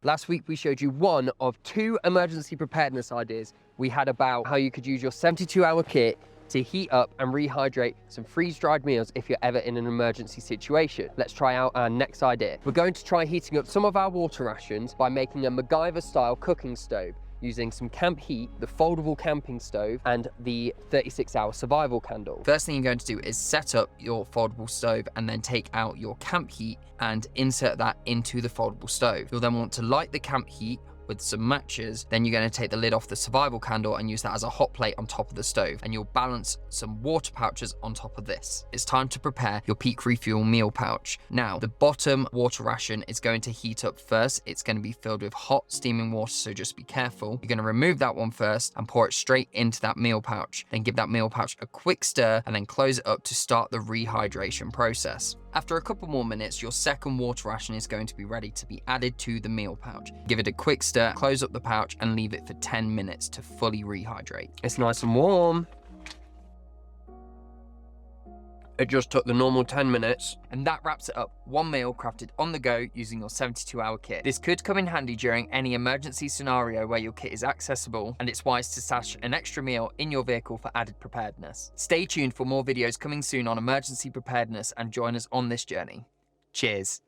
Last week we showed you one of 2 emergency preparedness ideas we had about how you could use your 72-hour kit to heat up and rehydrate some freeze-dried meals if you're ever in an emergency situation. Let's try out our next idea. We're going to try heating up some of our water rations by making a MacGyver-style cooking stove using some camp heat, the foldable camping stove, and the 36-hour survival candle. First thing you're going to do is set up your foldable stove and then take out your camp heat and insert that into the foldable stove. You'll then want to light the camp heat with some matches. Then you're going to take the lid off the survival candle and use that as a hot plate on top of the stove, and you'll balance some water pouches on top of this. It's time to prepare your peak refuel meal pouch. Now, the bottom water ration is going to heat up first. It's going to be filled with hot steaming water, so just be careful. You're going to remove that one first and pour it straight into that meal pouch. Then give that meal pouch a quick stir and then close it up to start the rehydration process. After a couple more minutes, your second water ration is going to be ready to be added to the meal pouch. Give it a quick stir, close up the pouch, and leave it for 10 minutes to fully rehydrate. It's nice and warm. It just took the normal 10 minutes. And that wraps it up. One meal crafted on the go using your 72-hour kit. This could come in handy during any emergency scenario where your kit is accessible, and it's wise to stash an extra meal in your vehicle for added preparedness. Stay tuned for more videos coming soon on emergency preparedness and join us on this journey. Cheers.